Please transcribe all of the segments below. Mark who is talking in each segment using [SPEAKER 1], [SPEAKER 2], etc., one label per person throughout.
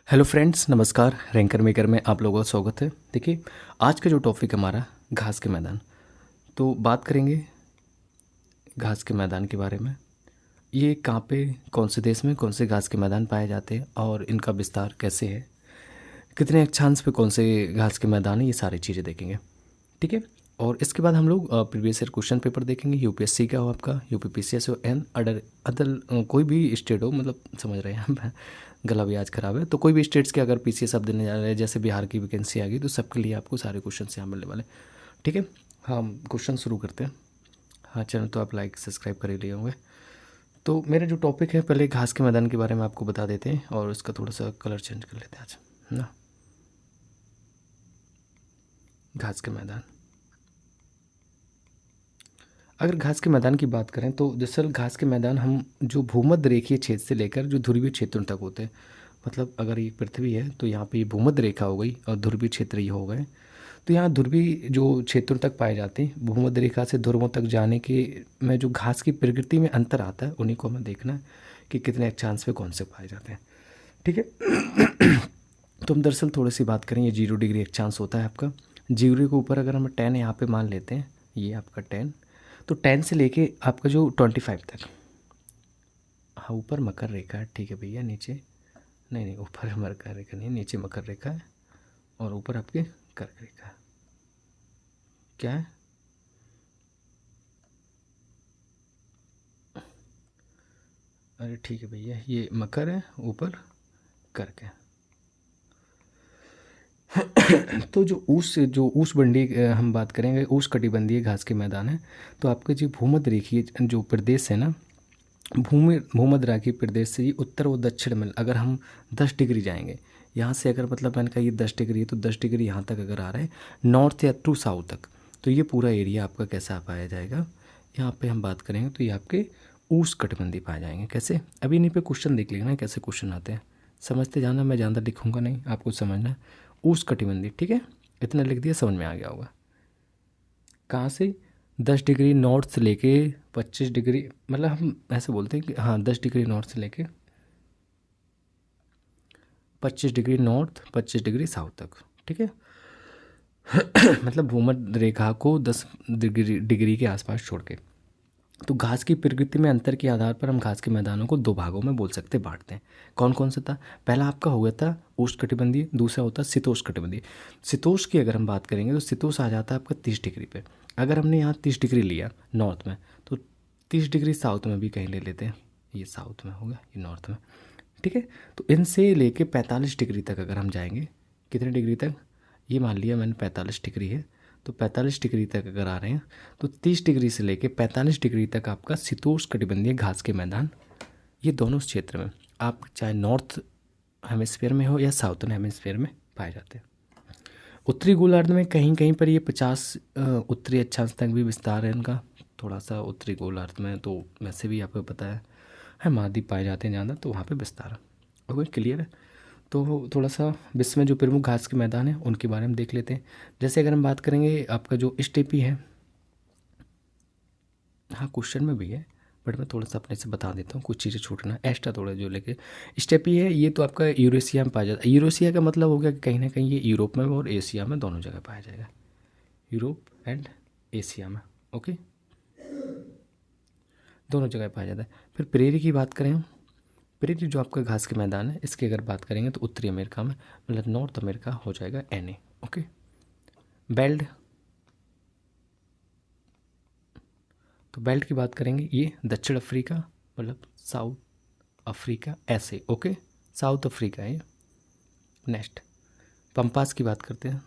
[SPEAKER 1] Hello friends, नमस्कार। Ranker maker में आप लोगों का स्वागत है। देखिए, आज का जो टॉपिक हमारा घास के मैदान, तो बात करेंगे घास के मैदान के बारे में। ये कहाँ पे, कौन से देश में कौन से घास के मैदान पाए जाते हैं और इनका विस्तार कैसे है, कितने अक्षांश पे कौन से घास के मैदान है, ये सारी चीज़ें देखेंगे। ठीक है। और इसके बाद हम लोग प्रीवियस ईयर क्वेश्चन पेपर देखेंगे। यूपीएससी का हो, आपका यूपीपीसीएस हो, एंड अदर अदर कोई भी स्टेट हो, मतलब समझ रहे हैं हम। गला भी आज खराब है, तो कोई भी स्टेट्स के अगर पीसीएस आप देने जा रहे हैं, जैसे बिहार की वैकेंसी आ गई, तो सबके लिए आपको सारे क्वेश्चन यहाँ मिलने वाले। ठीक है। हाँ, क्वेश्चन शुरू करते हैं। हाँ, चैनल तो आप लाइक सब्सक्राइब कर ही लिए होंगे। तो मेरा जो टॉपिक है, पहले घास के मैदान के बारे में आपको बता देते हैं और उसका थोड़ा सा कलर चेंज कर लेते हैं आज, है ना। घास के मैदान, अगर घास के मैदान की बात करें तो दरअसल घास के मैदान हम जो भूमध्य रेखीय क्षेत्र से लेकर जो ध्रुवीय क्षेत्रों तक होते हैं, मतलब अगर ये पृथ्वी है तो यहाँ पे ये भूमध्य रेखा हो गई और ध्रुवीय क्षेत्र ये हो गए। तो यहाँ ध्रुवीय जो क्षेत्रों तक पाए जाते हैं, भूमध्य रेखा से ध्रुवों तक जाने के में जो घास की प्रकृति में अंतर आता है, उन्हीं को हमें देखना है कि कितने अक्षांश पे कौन से पाए जाते हैं। ठीक है। तो हम दरअसल थोड़ी सी बात करें, ये 0 डिग्री अक्षांश होता है आपका। 0 के ऊपर अगर हम 10 यहाँ पे मान लेते हैं, ये आपका 10, तो 10 से लेके आपका जो 25 तक, हाँ ऊपर मकर रेखा है, ठीक है भैया। नीचे नहीं नहीं, ऊपर मकर रेखा नहीं, नीचे मकर रेखा है और ऊपर आपके कर्क रेखा है। क्या है? अरे ठीक है भैया, ये मकर है, ऊपर कर्क है। तो जो उष्णकटिबंधीय हम बात करेंगे, उष्णकटिबंधीय घास के मैदान है। तो आपके जो भूमध्य रेखीय जो प्रदेश है ना, भूमध्य रेखीय प्रदेश से ये उत्तर और दक्षिण में अगर हम 10 डिग्री जाएंगे, यहाँ से अगर मतलब मैंने कहा ये 10 डिग्री है, तो 10 डिग्री यहाँ तक अगर आ रहा है, नॉर्थ या टू साउथ तक, तो ये पूरा एरिया आपका कैसा पाया जाएगा। यहाँ पे हम बात करेंगे तो ये आपके उष्णकटिबंधीय पाए जाएंगे। कैसे? अभी इन्हीं पे क्वेश्चन देख लेना कैसे क्वेश्चन आते हैं, समझते जाना। मैं ज़्यादा लिखूंगा नहीं, आपको समझना है। उष्णकटिबंधीय, ठीक है। इतना लिख दिया, समझ में आ गया होगा। कहाँ से? 10 डिग्री नॉर्थ से लेके 25 डिग्री, मतलब हम ऐसे बोलते हैं कि हाँ 10 डिग्री नॉर्थ से लेके 25 डिग्री नॉर्थ, 25 डिग्री साउथ तक। ठीक है। मतलब भूमध्य रेखा को 10 डिग्री के आसपास छोड़ के। तो घास की प्रकृति में अंतर के आधार पर हम घास के मैदानों को 2 भागों में बोल सकते बांटते हैं। कौन कौन सा था? पहला आपका हो गया था उष्णकटिबंधीय, दूसरा होता है शीतोष्णकटिबंधीय। शीतोष्ण की अगर हम बात करेंगे तो शीतोष्ण आ जाता है आपका 30 डिग्री पे। अगर हमने यहाँ 30 डिग्री लिया नॉर्थ में, तो 30 डिग्री साउथ में भी कहीं ले लेते हैं। ये साउथ में होगा, ये नॉर्थ में। ठीक है। तो इनसे लेके 45 डिग्री तक अगर हम जाएंगे, कितने डिग्री तक? ये मान लिया मैंने 45 डिग्री है, तो 45 डिग्री तक अगर आ रहे हैं, तो 30 डिग्री से लेके 45 डिग्री तक आपका शीतोष्णकटिबंधीय घास के मैदान, ये दोनों क्षेत्र में आप चाहे नॉर्थ हेमिस्फीयर में हो या साउथर्न हेमिस्फीयर में पाए जाते हैं। उत्तरी गोलार्ध में कहीं कहीं पर ये 50 उत्तरी अक्षांश तक भी विस्तार है इनका। थोड़ा सा उत्तरी गोलार्ध में तो वैसे भी आपको पता है महाद्वीप पाए जाते हैं ज़्यादा, तो वहाँ पे विस्तार है। ओके, क्लियर है। तो थोड़ा सा विश्व में जो प्रमुख घास के मैदान हैं उनके बारे में देख लेते हैं। जैसे अगर हम बात करेंगे, आपका जो स्टेपी है, हाँ क्वेश्चन में भी है, बट मैं थोड़ा सा अपने से बता देता हूँ, कुछ चीज़ें छूटना एक्स्ट्रा थोड़ा जो लेके। स्टेपी है, ये तो आपका यूरेशिया में पाया जाता है। यूरेशिया का मतलब हो गया कि कहीं ना कहीं ये यूरोप में और एशिया में दोनों जगह पाया जाएगा। यूरोप एंड एशिया में, ओके, दोनों जगह पाया जाता है। फिर प्रेरी की बात करें हम, प्रेरी जो आपका घास के मैदान है, इसकी अगर बात करेंगे तो उत्तरी अमेरिका में, मतलब नॉर्थ अमेरिका हो जाएगा NA। ओके। बेल्ट, तो बेल्ट की बात करेंगे, ये दक्षिण अफ्रीका, मतलब साउथ अफ्रीका ऐसे। ओके, साउथ अफ्रीका है ये। नेक्स्ट, पंपास की बात करते हैं।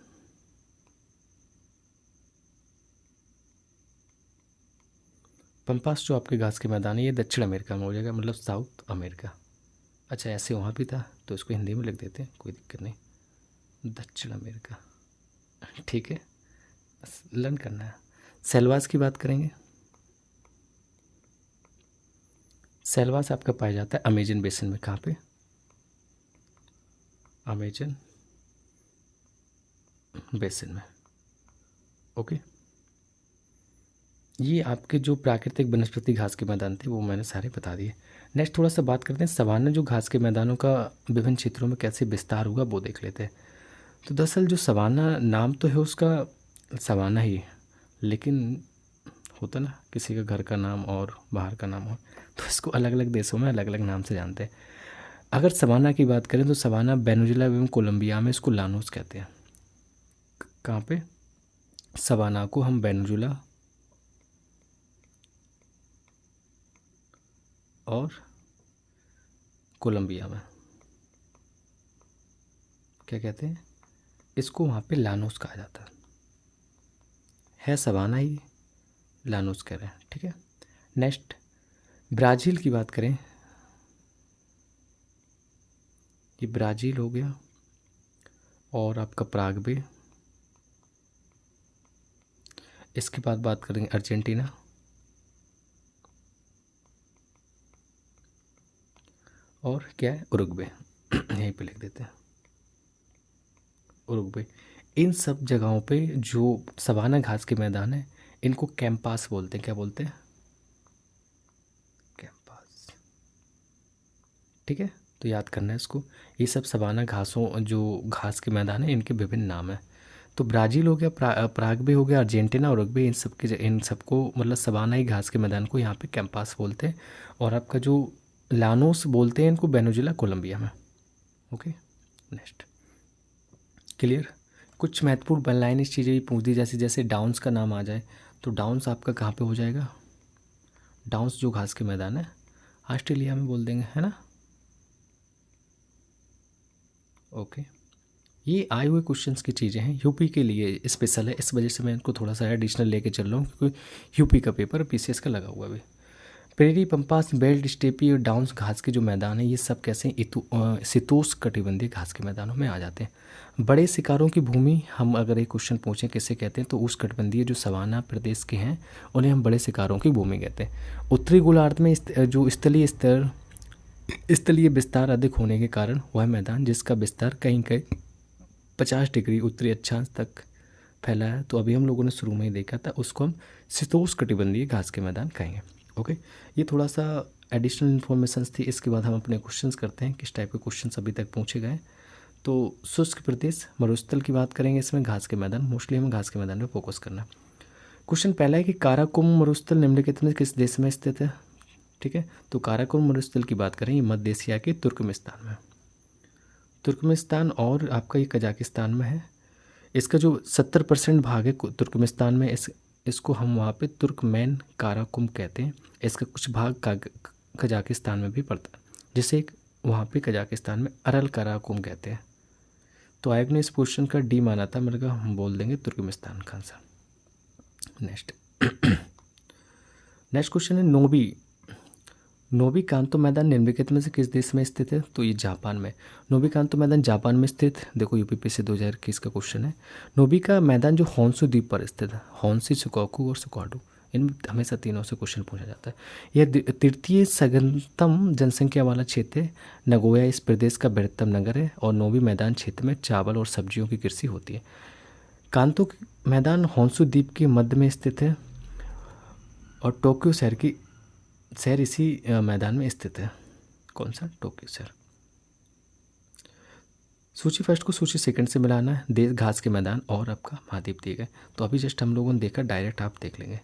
[SPEAKER 1] पंपास जो आपके घास के मैदान है, ये दक्षिण अमेरिका में हो जाएगा, मतलब साउथ अमेरिका। अच्छा, ऐसे वहाँ भी था तो इसको हिंदी में लिख देते हैं, कोई दिक्कत नहीं। दक्षिण अमेरिका, ठीक है, बस लर्न करना है। सेलवास की बात करेंगे। सेलवास आपका पाया जाता है अमेजन बेसिन में। कहाँ पे? अमेजन बेसिन में। ओके। ये आपके जो प्राकृतिक वनस्पति घास के मैदान थे वो मैंने सारे बता दिए। नेक्स्ट थोड़ा सा बात करते हैं सवाना जो घास के मैदानों का विभिन्न क्षेत्रों में कैसे विस्तार हुआ वो देख लेते हैं। तो दरअसल जो सवाना नाम तो है उसका सवाना ही, लेकिन होता ना किसी का घर का नाम और बाहर का नाम हो, तो इसको अलग अलग देशों में अलग अलग नाम से जानते हैं। अगर सवाना की बात करें तो सवाना वेनेजुएला एवं कोलंबिया में इसको लानोस कहते हैं। कहाँ पे? सवाना को हम वेनेजुएला और कोलंबिया में क्या कहते हैं? इसको वहाँ पे लानोस कहा जाता है सवाना ही, लानोस कह रहे हैं, ठीक है। नेक्स्ट ब्राज़ील की बात करें, ये ब्राज़ील हो गया और आपका पराग्वे। इसके बाद बात करेंगे अर्जेंटीना, और क्या है? उरुग्वे। यहीं पे लिख देते हैं उरुग्वे। इन सब जगहों पे जो सवाना घास के मैदान है इनको कैंपास बोलते हैं। क्या बोलते हैं? कैंपास, ठीक है। तो याद करना है इसको। ये सब सवाना घासों जो घास के मैदान है इनके विभिन्न नाम हैं। तो ब्राज़ील हो गया, पराग्वे हो गया, अर्जेंटीना, उरुग्वे, इन सबको मतलब सवाना ही घास के मैदान को यहाँ पे कैंपास बोलते हैं। और आपका जो लानोस बोलते हैं इनको वेनेजुएला कोलंबिया में। Okay, next clear. कुछ महत्वपूर्ण बनलाइन इस चीज़ें भी पूछ दी, जैसे डाउन्स का नाम आ जाए तो डाउन्स आपका कहाँ पे हो जाएगा? डाउन्स जो घास के मैदान है ऑस्ट्रेलिया में बोल देंगे, है ना। ओके, ये आए हुए क्वेश्चंस की चीज़ें हैं, यूपी के लिए स्पेशल है, इस वजह से मैं इनको थोड़ा सा एडिशनल लेके चल रहा हूँ क्योंकि यूपी का पेपर पीसीएस का लगा हुआ है। प्रेरी, पंपास, बेल्ट, स्टेपी और डाउन्स घास के जो मैदान है ये सब कैसे शीतोष्ण कटिबंधीय घास के मैदानों में आ जाते हैं। बड़े शिकारों की भूमि, हम अगर एक क्वेश्चन पूछें किसे कहते हैं तो उष्णकटिबंधीय जो सवाना प्रदेश के हैं उन्हें हम बड़े शिकारों की भूमि कहते हैं। उत्तरी गोलार्ध में जो स्थलीय विस्तार अधिक होने के कारण वह मैदान जिसका विस्तार कहीं कहीं 50 डिग्री उत्तरी अक्षांश तक फैला है, तो अभी हम लोगों ने शुरू में ही देखा था, उसको हम शीतोष्ण कटिबंधीय घास के मैदान कहेंगे। ओके, ये थोड़ा सा एडिशनल इन्फॉर्मेशंस थी। इसके बाद हम अपने क्वेश्चंस करते हैं, किस टाइप के क्वेश्चंस अभी तक पूछे गए। तो शुष्क प्रदेश मरुस्थल की बात करेंगे, इसमें घास के मैदान, मोस्टली हमें घास के मैदान पर फोकस करना। क्वेश्चन पहला है कि काराकोरम मरुस्थल निम्नलिखित में किस देश में स्थित है? ठीक है, तो काराकोरम मरुस्थल की बात करें, ये मध्य एशिया के तुर्कमेनिस्तान में, तुर्कमेनिस्तान और आपका ये कजाकिस्तान में है। इसका जो 70% भाग है तुर्कमेनिस्तान में, इसको हम वहाँ पे तुर्कमेन काराकुम कहते हैं। इसका कुछ भाग कजाकिस्तान में भी पड़ता है, जिसे वहाँ पे कजाकिस्तान में अरल काराकुम कहते हैं। तो आयोग ने इस क्वेश्चन का डी माना था, मेरे को हम बोल देंगे तुर्कमेनिस्तान का आंसर। नेक्स्ट क्वेश्चन है नोबी कांतो मैदान निम्नलिखित में से किस देश में स्थित है? तो ये जापान में। नोबी कांतो मैदान जापान में स्थित, देखो यूपीपीएससी 2021 का क्वेश्चन है। नोबी का मैदान जो होन्शु द्वीप पर स्थित है, होन्शु, शिकोकू और सुकाडू, इन हमेशा तीनों से क्वेश्चन पूछा जाता है। यह तृतीय सघनतम जनसंख्या वाला क्षेत्र है। नगोया इस प्रदेश का बृहत्तम नगर है और नोबी मैदान क्षेत्र में चावल और सब्जियों की कृषि होती है। कांतो मैदान होन्शु द्वीप के मध्य में स्थित है और टोक्यो शहर इसी मैदान में स्थित है। कौन सा? टोक्यो शहर। सूची फर्स्ट को सूची सेकंड से मिलाना है, देश, घास के मैदान और आपका महाद्वीप दिए गए। तो अभी जस्ट हम लोगों ने देखा, डायरेक्ट आप देख लेंगे,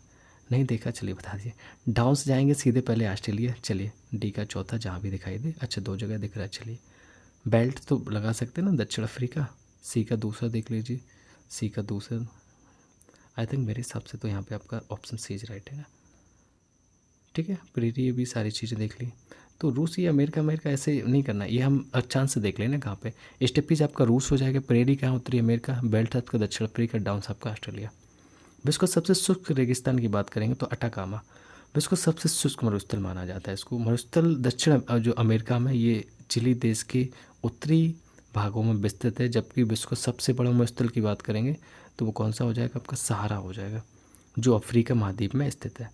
[SPEAKER 1] नहीं देखा चलिए बता दीजिए। डाउन से जाएंगे सीधे, पहले ऑस्ट्रेलिया, चलिए डी का चौथा जहाँ भी दिखाई दे। अच्छा, 2 जगह दिख रहा है, चलिए। बेल्ट तो लगा सकते हैं ना, दक्षिण अफ्रीका। सी का दूसरा देख लीजिए, सी का दूसरा, आई थिंक मेरे हिसाब से तो यहाँ पे आपका ऑप्शन सी इज राइट है ना, ठीक है। प्रेरी, ये भी सारी चीज़ें देख ली। तो रूस या अमेरिका ऐसे नहीं करना, ये हम अच्छान से देख लेना कहाँ पे। स्टेपीज आपका रूस हो जाएगा, प्रेरी कहाँ? उत्तरी अमेरिका, बेल्ट आपका दक्षिण अफ्रीका, डाउन्स आपका ऑस्ट्रेलिया। विश्व का सबसे शुष्क रेगिस्तान की बात करेंगे तो अटाकामा विश्व का सबसे शुष्क मरुस्थल माना जाता है। इसको मरुस्थल दक्षिण जो अमेरिका में, ये चिली देश के उत्तरी भागों में विस्तृत है। जबकि विश्व का सबसे बड़ा मरुस्थल की बात करेंगे तो वो कौन सा हो जाएगा? आपका सहारा हो जाएगा, जो अफ्रीका महाद्वीप में स्थित है,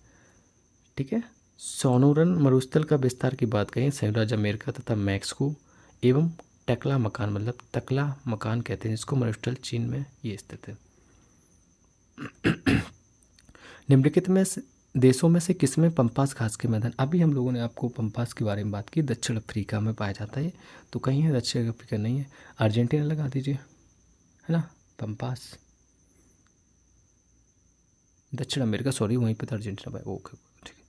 [SPEAKER 1] ठीक है। सोनोरन मरुस्थल का विस्तार की बात करें, संयुक्त राज्य अमेरिका तथा मैक्सिको एवं टकला मकान, मतलब तकला मकान कहते हैं जिसको, मरुस्थल चीन में ये स्थित है। निम्नलिखित में देशों में से किसमें पंपास घास के मैदान, अभी हम लोगों ने आपको पंपास के बारे में बात की, दक्षिण अफ्रीका में पाया जाता है, तो कहीं है दक्षिण अफ्रीका नहीं है, अर्जेंटीना लगा दीजिए, है ना, पंपास दक्षिण अमेरिका, सॉरी वहीं पे था अर्जेंटीना भाई, ओके ठीक है।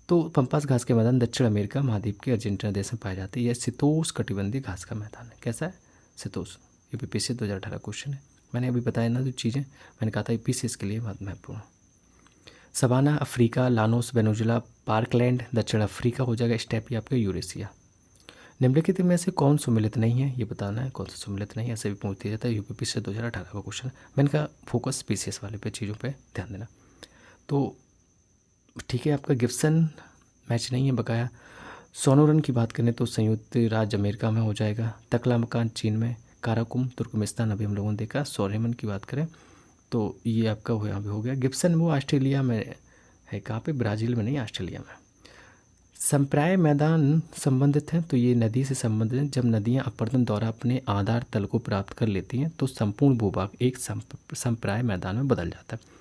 [SPEAKER 1] तो पंपास घास के मैदान दक्षिण अमेरिका महाद्वीप के अर्जेंटीना देश में पाए जाते हैं। यह शीतोष्ण कटिबंधीय घास का मैदान है। कैसा है? शीतोष्ण। ये यूपीएससी 2018 क्वेश्चन है, मैंने अभी बताया ना जो चीज़ें, मैंने कहा था यूपीएससी के लिए बहुत महत्वपूर्ण। Savanna Africa, llanos Venezuela, parkland दक्षिण अफ्रीका हो जाएगा, स्टेपी आपका यूरेशिया। निम्नलिखित में से कौन सम्मिलित नहीं है, ये बताना है कौन सा सम्मिलित नहीं है, ऐसे भी पूछ दिया जाता है, यूपीएससी 2018 का क्वेश्चन। मैंने कहा फोकस स्पीसीज वाले पे चीज़ों पे ध्यान देना। तो ठीक है, आपका गिब्सन मैच नहीं है बकाया। सोनोरन की बात करें तो संयुक्त राज्य अमेरिका में हो जाएगा, तकलामकान चीन में, काराकुम तुर्कमेनिस्तान अभी हम लोगों ने देखा। सोरेमन की बात करें तो ये आपका यहाँ पे हो गया। गिब्सन वो ऑस्ट्रेलिया में है, कहाँ पे? ब्राज़ील में नहीं, ऑस्ट्रेलिया में। संप्राय मैदान संबंधित हैं तो ये नदी से संबंधित हैं। जब नदियाँ अपरदन द्वारा अपने आधार तल को प्राप्त कर लेती हैं तो संपूर्ण भूभाग एक संप्राय मैदान में बदल जाता है।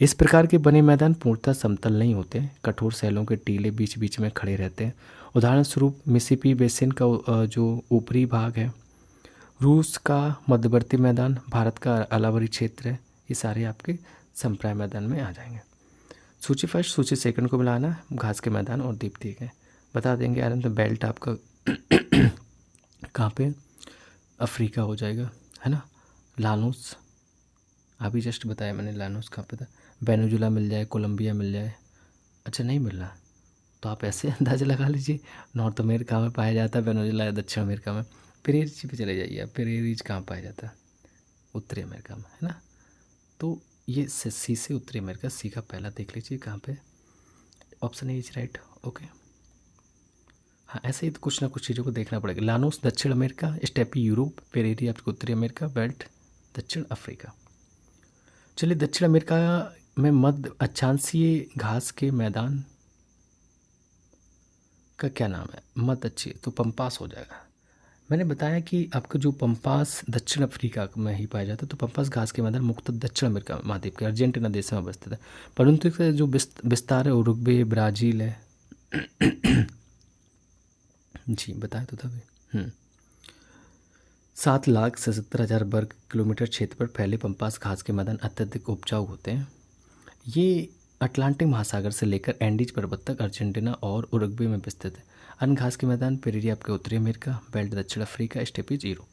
[SPEAKER 1] इस प्रकार के बने मैदान पूर्णतः समतल नहीं होते, कठोर सैलों के टीले बीच बीच में खड़े रहते हैं। उदाहरण स्वरूप मिसिसिपी बेसिन का जो ऊपरी भाग है, रूस का मध्यवर्ती मैदान, भारत का अलावरी क्षेत्र है, ये सारे आपके संप्राय मैदान में आ जाएंगे। सूची फर्स्ट सूची सेकंड को मिलाना, घास के मैदान और द्वीप दिए गए, बता देंगे आरम। तो बेल्ट आपका कहाँ पे? अफ्रीका हो जाएगा, है ना। लानोस अभी जस्ट बताया मैंने, लानोस कहाँ पे था। वेनेजुला मिल जाए, कोलंबिया मिल जाए, अच्छा नहीं मिल रहा तो आप ऐसे अंदाज़ा लगा लीजिए, नॉर्थ अमेरिका में पाया जाता है वेनेजुला, या दक्षिण अमेरिका में। पेरेरीज पे चले जाइए आप, पेरेरीज कहाँ पाया जाता है? उत्तरी अमेरिका में, है ना। तो ये सी से उत्तरी अमेरिका, सी का पहला देख लीजिए कहाँ पे, option A is right, okay. हाँ, ऐसे ही तो कुछ ना कुछ चीज़ों को देखना पड़ेगा। लानोस दक्षिण अमेरिका, स्टेपी यूरोप, पेरेरी आपको उत्तरी अमेरिका, बेल्ट दक्षिण अफ्रीका। चलिए, दक्षिण अमेरिका में मध्य अक्षांशीय घास के मैदान का क्या नाम है? मध्य अक्षीय, तो पंपास हो जाएगा। मैंने बताया कि आपका जो पंपास दक्षिण अफ्रीका में ही पाया जाता है, तो पंपास घास के मैदान मुख्यतः दक्षिण अमेरिका महाद्वीप के अर्जेंटीना देश में अवस्थित है, परंतु इसका जो विस्तार है उरुग्वे, ब्राज़ील है। जी बताया तो था भाई। 7,77,000 वर्ग किलोमीटर क्षेत्र पर फैले पंपास घास के मैदान अत्यधिक उपजाऊ होते हैं। ये अटलांटिक महासागर से लेकर एंडीज पर्वत तक अर्जेंटीना और उरुग्वे में विस्तृत है। अन्य घास के मैदान पेरेरी आपके उत्तरी अमेरिका, बेल्ट दक्षिण Africa, steppes Europe.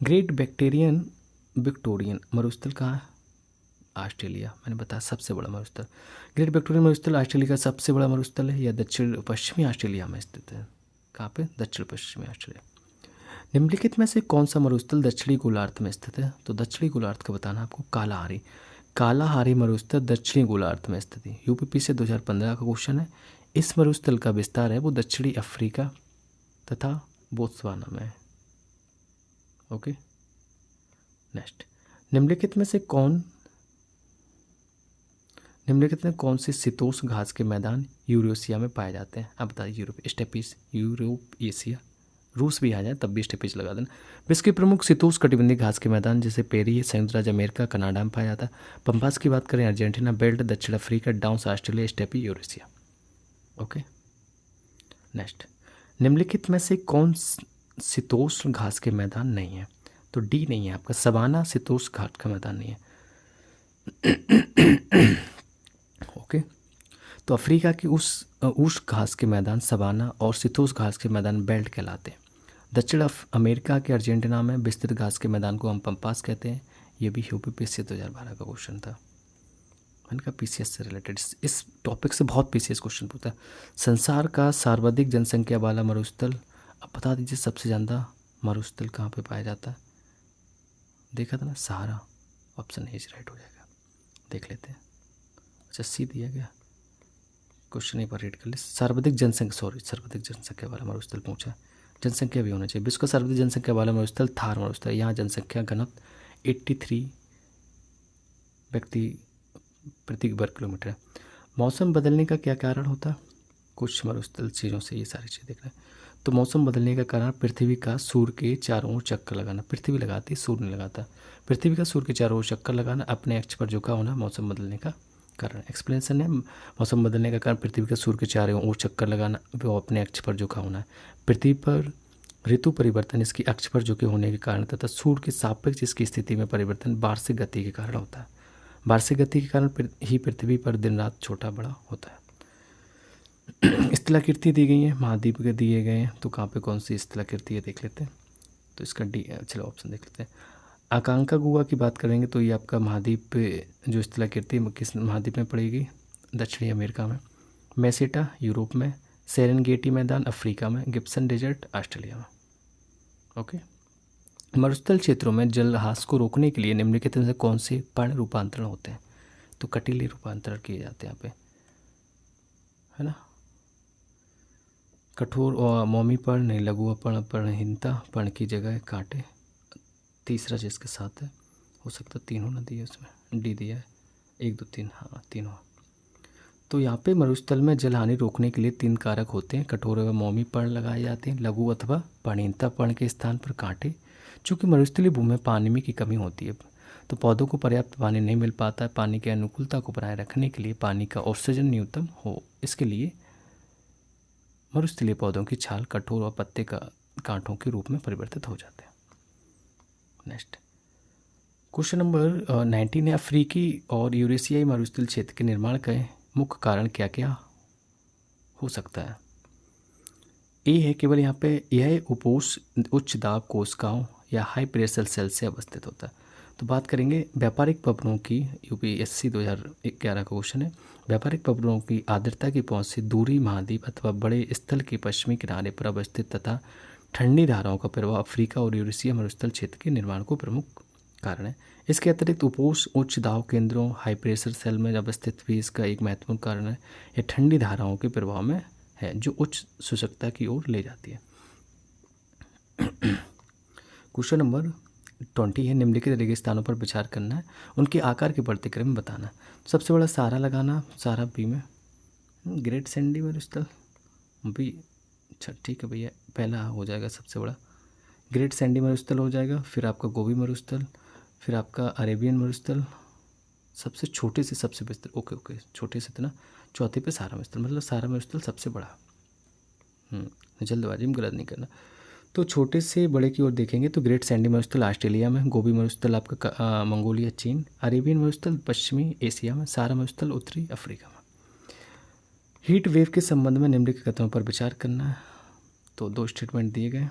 [SPEAKER 1] Great Victorian मरुस्थल कहाँ है? ऑस्ट्रेलिया, मैंने बताया सबसे बड़ा मरुस्थल। ग्रेट विक्टोरियन मरुस्थल ऑस्ट्रेलिया का सबसे बड़ा मरुस्थल है, या दक्षिण पश्चिमी ऑस्ट्रेलिया में स्थित है। कहाँ पे? दक्षिण पश्चिमी ऑस्ट्रेलिया। निम्नलिखित में से कौन सा मरुस्थल दक्षिणी गोलार्ध में स्थित है? तो दक्षिणी गोलार्ध का बताना आपको, कालाहारी। कालाहारी मरुस्थल दक्षिणी गोलार्ध में स्थित है, यूपीएससी 2015 का क्वेश्चन है। इस मरुस्थल का विस्तार है वो दक्षिणी अफ्रीका तथा बोत्सवाना में है, ओके। नेक्स्ट, निम्नलिखित में कौन से शीतोष्ण घास के मैदान यूरेशिया में पाए जाते हैं? अब बताइए। यूरोप, स्टेपीज, यूरोप, एशिया, रूस भी आ जाए तब भी स्टेपीज लगा देना। विश्व के प्रमुख शीतोष्ण कटिबंधीय घास के मैदान जैसे पेरी, संयुक्त राज्य अमेरिका, कनाडा में पाया जाता है। पंपास की बात करें अर्जेंटीना, बेल्ट दक्षिण Africa, downs Australia, steppe Eurasia, okay. Next, निम्नलिखित में से कौन शीतोष्ण घास के मैदान नहीं है? तो डी नहीं है आपका, सवाना शीतोष्ण घास का मैदान नहीं है, ओके। तो अफ्रीका की उष्ण घास के मैदान सवाना और शीतोष्ण घास के मैदान बेल्ट कहलाते हैं। दक्षिण अमेरिका के अर्जेंटीना में विस्तृत घास के मैदान को हम पंपास कहते हैं। ये भी यूपीएससी 2012 का क्वेश्चन था, मैंने कहा पीसीएस से रिलेटेड, इस टॉपिक से बहुत पीसीएस क्वेश्चन पूछता है। संसार का सर्वाधिक जनसंख्या वाला मरुस्थल, अब बता दीजिए सबसे ज़्यादा मरुस्थल कहाँ पे पाया जाता है? देखा था ना, सहारा, ऑप्शन ए राइट हो जाएगा, देख लेते हैं। अच्छा, सी दिया गया, क्वेश्चन एक बार रीड कर ले। सर्वाधिक जनसंख्या वाला मरुस्थल पूछा, जनसंख्या भी होना चाहिए। विश्व का सर्वाधिक जनसंख्या वाला मरुस्थल थार मरुस्थल, यहाँ जनसंख्या घनत्व 83 व्यक्ति प्रति वर्ग किलोमीटर है। मौसम बदलने का क्या कारण होता? कुछ मरुस्थल चीज़ों से ये सारी चीज़ देख रहे हैं। तो मौसम बदलने का कारण पृथ्वी का सूर्य के चारों ओर चक्कर लगाना, पृथ्वी लगाती, सूर्य नहीं लगाता। पृथ्वी का सूर्य के चारों ओर चक्कर लगाना, अपने अक्ष पर झुका होना मौसम बदलने का कारण। एक्सप्लेनेशन है मौसम बदलने का कारण पृथ्वी के सूर्य के चारों ओर चक्कर लगाना, वो अपने अक्ष पर झुका होना है। पृथ्वी पर ऋतु परिवर्तन इसकी अक्ष पर झुके होने के कारण तथा सूर्य के सापेक्ष इसकी स्थिति में परिवर्तन वार्षिक गति के कारण होता है। वार्षिक गति के कारण ही पृथ्वी पर दिन रात छोटा बड़ा होता है। स्थलाकृति दी गई है, महाद्वीप के दिए गए हैं, तो कहाँ पे कौन सी स्थलाकृति है देख लेते हैं। तो इसका डी, चलो ऑप्शन देख लेते हैं। आकांका गुहा की बात करेंगे तो ये आपका महाद्वीप पे जो स्थलाकृति किस महाद्वीप में पड़ेगी, दक्षिणी अमेरिका में। मेसेटा यूरोप में, सेरेनगेटी मैदान अफ्रीका में, गिब्सन डेजर्ट ऑस्ट्रेलिया में। ओके। मरुस्थल क्षेत्रों में जलहास को रोकने के लिए निम्नलिखित में से कौन से पर्ण रूपांतरण होते हैं, तो कटीले रूपांतरण किए जाते हैं यहाँ पे, है ना। कठोर और मोमी पर्ण नहीं, लघु पर्ण, पर्णहीनता, पर्ण की जगह कांटे। तीसरा जिसके साथ है हो सकता है 3 होना दिया उसमें, डी दिया है 1 2 3, हाँ 3 हो। तो यहाँ पे मरुस्थल में जलहानि रोकने के लिए 3 कारक होते हैं। कठोर एवं मोमी पर्ण लगाए जाते हैं, लघु अथवा पर्णहीनता पर्ण के स्थान पर कांटे। चूँकि मरुस्थलीय भूमि में पानी की कमी होती है तो पौधों को पर्याप्त पानी नहीं मिल पाता है। पानी की अनुकूलता को बनाए रखने के लिए पानी का ऑक्सीजन न्यूनतम हो, इसके लिए मरुस्थलीय पौधों की छाल कठोर और पत्ते का कांटों के रूप में परिवर्तित हो जाते हैं। नेक्स्ट क्वेश्चन नंबर 19 है, अफ्रीकी और यूरेशियाई मरुस्थल क्षेत्र के निर्माण का मुख्य कारण क्या क्या हो सकता है। ए है केवल यहाँ पे यह उपोष उच्च दाब कोशिकाओं या हाई प्रेशर सेल से अवस्थित होता है। तो बात करेंगे व्यापारिक पवनों की, यूपीएससी 2011 का क्वेश्चन है। व्यापारिक पवनों की आर्द्रता की पहुंच से दूरी महाद्वीप अथवा बड़े स्थल के पश्चिमी किनारे पर अवस्थित तथा ठंडी धाराओं का प्रभाव अफ्रीका और यूरेशिया मरुस्थल क्षेत्र के निर्माण को प्रमुख कारण है। इसके अतिरिक्त उपोष उच्च दाब केंद्रों हाई प्रेशर सेल में अवस्थित भी इसका एक महत्वपूर्ण कारण है। यह ठंडी धाराओं के प्रभाव में है जो उच्च शुष्कता की ओर ले जाती है। क्वेश्चन नंबर 20 है, निम्नलिखित रेगिस्तानों पर विचार करना है, उनके आकार के प्रतिक्रम बताना है। सबसे बड़ा सहारा लगाना, सहारा बी में, ग्रेट सैंडी मरुस्थल बी, अच्छा ठीक है भैया, पहला हो जाएगा सबसे बड़ा ग्रेट सैंडी मरुस्थल हो जाएगा, फिर आपका गोबी मरुस्थल, फिर आपका अरेबियन मरुस्थल, सबसे छोटे से सबसे विस्तर, ओके छोटे से इतना, चौथे पे सहारा मरुस्थल, मतलब सहारा मरुस्थल सबसे बड़ा। जल्दबाजी में गलत नहीं करना। तो छोटे से बड़े की ओर देखेंगे तो ग्रेट सैंडी मरुस्थल ऑस्ट्रेलिया में, गोबी मरुस्थल आपका मंगोलिया चीन, अरेबियन मरुस्थल पश्चिमी एशिया में, सहारा मरुस्थल उत्तरी अफ्रीका में। हीट वेव के संबंध में निम्नलिखित कथनों पर विचार करना है। तो 2 स्टेटमेंट दिए गए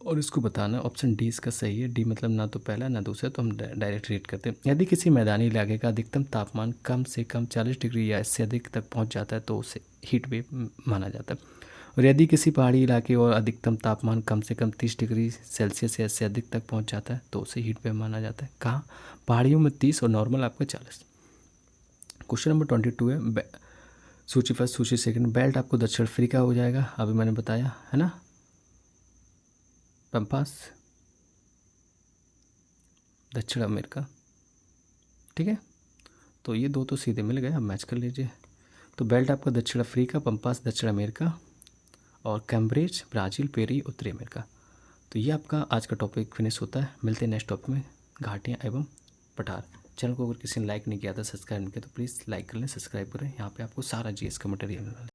[SPEAKER 1] और इसको बताना। ऑप्शन डी इसका सही है, डी मतलब ना तो पहला ना दूसरा, तो हम डायरेक्ट रीड करते हैं। यदि किसी मैदानी इलाके का अधिकतम तापमान कम से कम 40 डिग्री या इससे अधिक तक पहुंच जाता है तो उसे हीट वेव माना जाता है। और यदि किसी पहाड़ी इलाके और अधिकतम तापमान कम से कम 30 डिग्री सेल्सियस या इससे अधिक तक पहुंच जाता है तो उसे हीट वेव माना जाता है। कहाँ? पहाड़ियों में 30 और नॉर्मल आपका 40। क्वेश्चन नंबर 22 है, सूची फर्स्ट सूची सेकंड, बेल्ट आपको दक्षिण अफ्रीका हो जाएगा, अभी मैंने बताया है ना, पंपास दक्षिण अमेरिका, ठीक है। तो ये 2 तो सीधे मिल गए, अब मैच कर लीजिए। तो बेल्ट आपका दक्षिण अफ्रीका, पंपास दक्षिण अमेरिका और कैम्ब्रिज ब्राज़ील, पेरी उत्तरी अमेरिका। तो ये आपका आज का टॉपिक फिनिश होता है। मिलते हैं नेक्स्ट टॉपिक में, घाटियाँ एवं पठार। चैनल को अगर किसी ने लाइक नहीं किया था, सब्सक्राइब नहीं किया तो प्लीज़ लाइक कर लें, सब्सक्राइब करें। यहाँ पे आपको सारा जीएस का मटेरियल मिलता है।